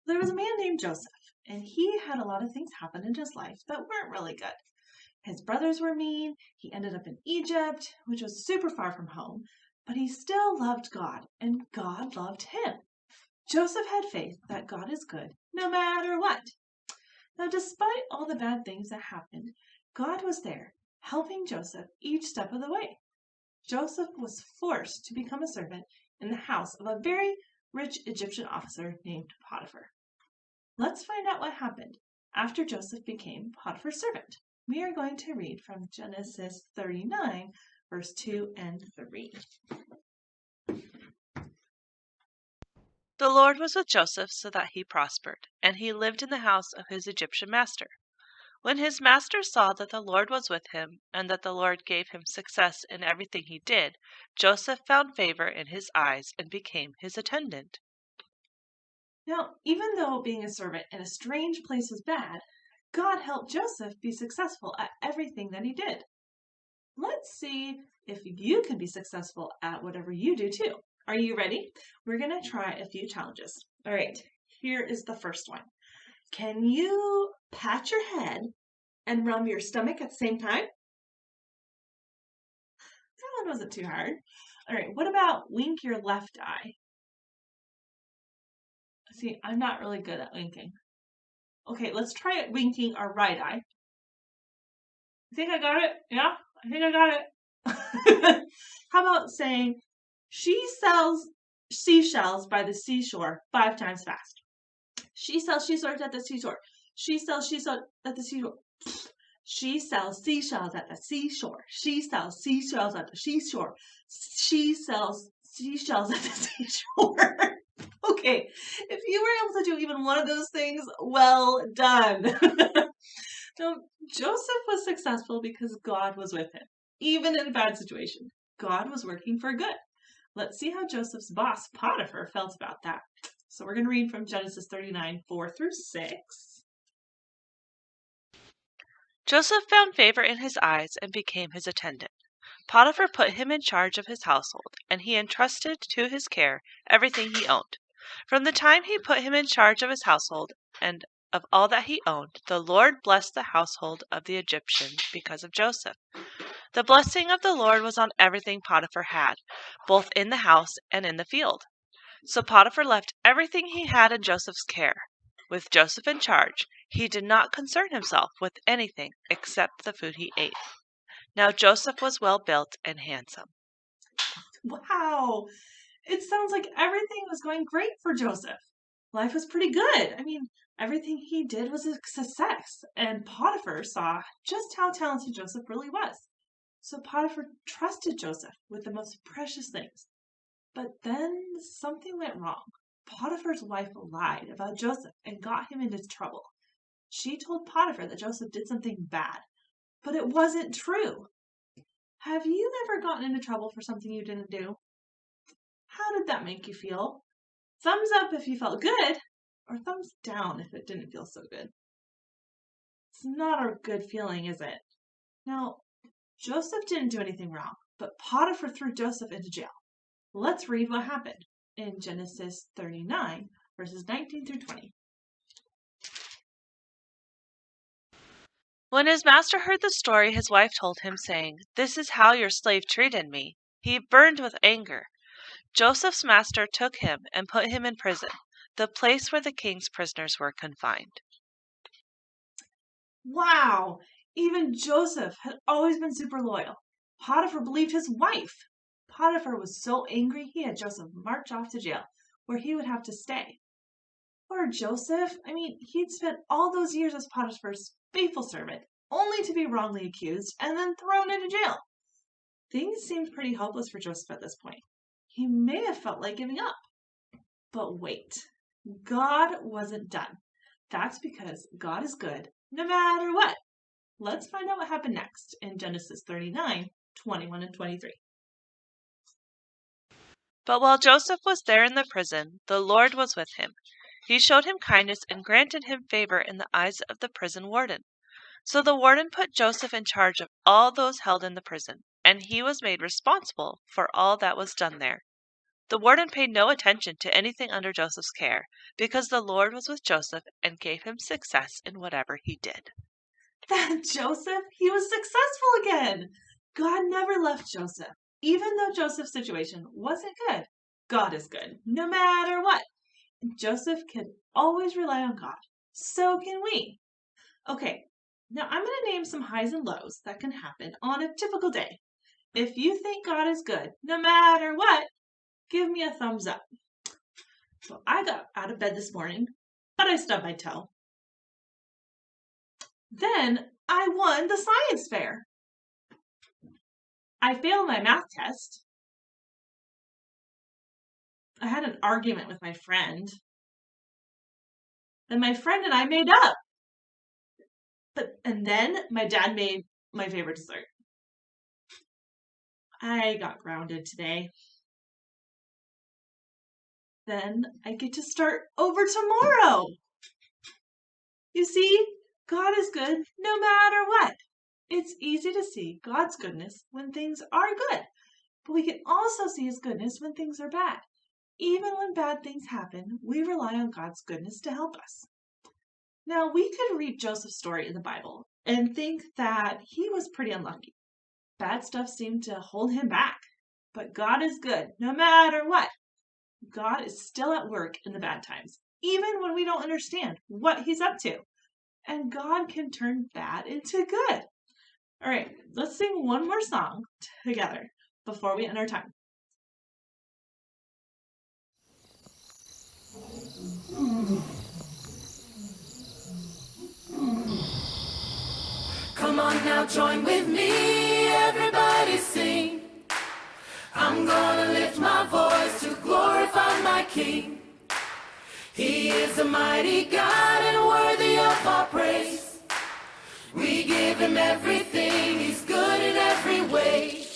There was a man named Joseph, and he had a lot of things happen in his life that weren't really good. His brothers were mean. He ended up in Egypt, which was super far from home, but he still loved God, and God loved him. Joseph had faith that God is good no matter what. Now, despite all the bad things that happened, God was there, helping Joseph each step of the way. Joseph was forced to become a servant in the house of a very rich Egyptian officer named Potiphar. Let's find out what happened after Joseph became Potiphar's servant. We are going to read from Genesis 39, verse 2 and 3. The Lord was with Joseph so that he prospered, and he lived in the house of his Egyptian master. When his master saw that the Lord was with him, and that the Lord gave him success in everything he did, Joseph found favor in his eyes and became his attendant. Now, even though being a servant in a strange place was bad, God helped Joseph be successful at everything that he did. Let's see if you can be successful at whatever you do too. Are you ready? We're going to try a few challenges. All right, here is the first one. Can you pat your head and rub your stomach at the same time? That one wasn't too hard. All right, what about wink your left eye? See, I'm not really good at winking. Okay, let's try it winking our right eye. I think I got it. Yeah, I think I got it. How about saying, she sells seashells by the seashore 5 times fast. She sells seashells at the seashore. She sells seashells at the seashore. She sells seashells at the seashore. She sells seashells at the seashore. She sells seashells at the seashore. Okay, if you were able to do even one of those things, well done. Now, Joseph was successful because God was with him. Even in a bad situation, God was working for good. Let's see how Joseph's boss, Potiphar, felt about that. So we're going to read from Genesis 39, 4 through 6. Joseph found favor in his eyes and became his attendant. Potiphar put him in charge of his household, and he entrusted to his care everything he owned. From the time he put him in charge of his household and of all that he owned, the Lord blessed the household of the Egyptian because of Joseph. The blessing of the Lord was on everything Potiphar had, both in the house and in the field. So Potiphar left everything he had in Joseph's care. With Joseph in charge, he did not concern himself with anything except the food he ate. Now Joseph was well built and handsome. Wow, it sounds like everything was going great for Joseph. Life was pretty good. I mean, everything he did was a success, and Potiphar saw just how talented Joseph really was. So Potiphar trusted Joseph with the most precious things. But then something went wrong. Potiphar's wife lied about Joseph and got him into trouble. She told Potiphar that Joseph did something bad, but it wasn't true. Have you ever gotten into trouble for something you didn't do? How did that make you feel? Thumbs up if you felt good, or thumbs down if it didn't feel so good. It's not a good feeling, is it? Now, Joseph didn't do anything wrong, but Potiphar threw Joseph into jail. Let's read what happened in Genesis 39, verses 19 through 20. When his master heard the story his wife told him, saying, "This is how your slave treated me," he burned with anger. Joseph's master took him and put him in prison, the place where the king's prisoners were confined. Wow! Even Joseph had always been super loyal. Potiphar believed his wife. Potiphar was so angry he had Joseph march off to jail, where he would have to stay. Poor Joseph. I mean, he'd spent all those years as Potiphar's faithful servant, only to be wrongly accused and then thrown into jail. Things seemed pretty hopeless for Joseph at this point. He may have felt like giving up. But wait, God wasn't done. That's because God is good no matter what. Let's find out what happened next in Genesis 39, 21 and 23. But while Joseph was there in the prison, the Lord was with him. He showed him kindness and granted him favor in the eyes of the prison warden. So the warden put Joseph in charge of all those held in the prison, and he was made responsible for all that was done there. The warden paid no attention to anything under Joseph's care, because the Lord was with Joseph and gave him success in whatever he did. That Joseph, he was successful again. God never left Joseph. Even though Joseph's situation wasn't good, God is good, no matter what. Joseph can always rely on God. So can we. Okay, now I'm going to name some highs and lows that can happen on a typical day. If you think God is good, no matter what, give me a thumbs up. So I got out of bed this morning, but I stubbed my toe. Then I won the science fair. I failed my math test. I had an argument with my friend. Then my friend and I made up. And then my dad made my favorite dessert. I got grounded today. Then I get to start over tomorrow. You see, God is good no matter what. It's easy to see God's goodness when things are good, but we can also see His goodness when things are bad. Even when bad things happen, we rely on God's goodness to help us. Now, we could read Joseph's story in the Bible and think that he was pretty unlucky. Bad stuff seemed to hold him back, but God is good no matter what. God is still at work in the bad times, even when we don't understand what He's up to. And God can turn bad into good. All right, let's sing one more song together before we end our time. Come on now, join with me, everybody sing. I'm gonna lift my voice to glorify my King. He is a mighty God and worthy of our praise. We give Him everything, He's good in every way.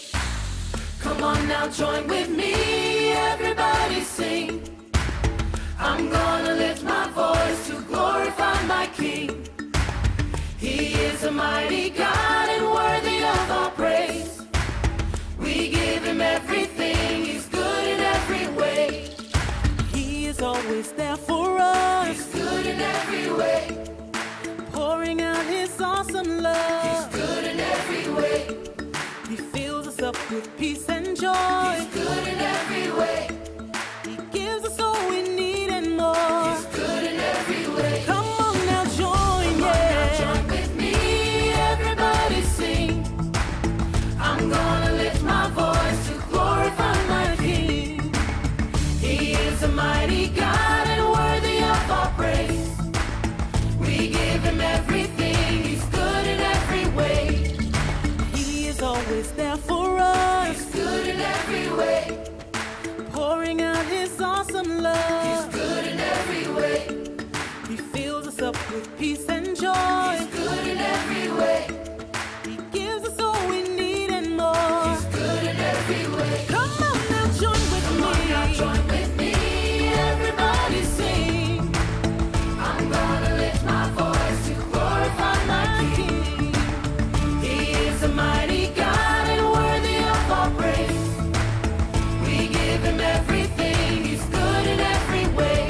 Come on now, join with me, everybody sing. I'm gonna lift my voice to glorify my King. He is a mighty God and worthy of our praise. We give Him everything, He's good in every way. He is always there for us. He's good in every way. Pouring out His awesome love. He's good in every way. He fills us up with peace and joy. He's good in every way. He gives us all we need and more. He's good in every way. Come on now, join, Join with me, everybody sing. I'm gonna lift my voice to glorify my King. He is a mighty God and worthy of our praise. We give Him everything, He's good in every way. He is always there for us. He's good in every way. Pouring out His awesome love. He's good in every way. He fills us up with peace and joy. He's good in every way. He gives us all we need and more. He's good in every way. Come on now, join with Come me. on now, join with me, everybody sing. I'm gonna lift my voice to glorify my King. He is a mighty God and worthy of our praise. We give Him everything, He's good in every way.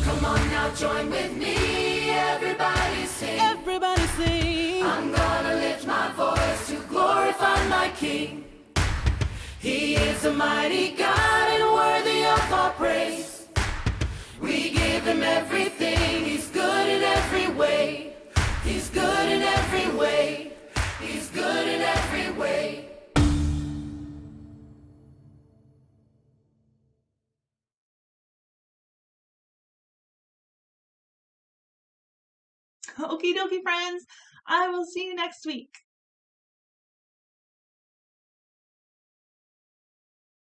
Come on now, join with me, everybody sing. Everybody sing. I'm gonna lift my voice to glorify my King. He is a mighty God and worthy of our praise. We give Him everything, He's good in every way. He's good in every way. He's good in every way. Okie dokie, friends. I will see you next week.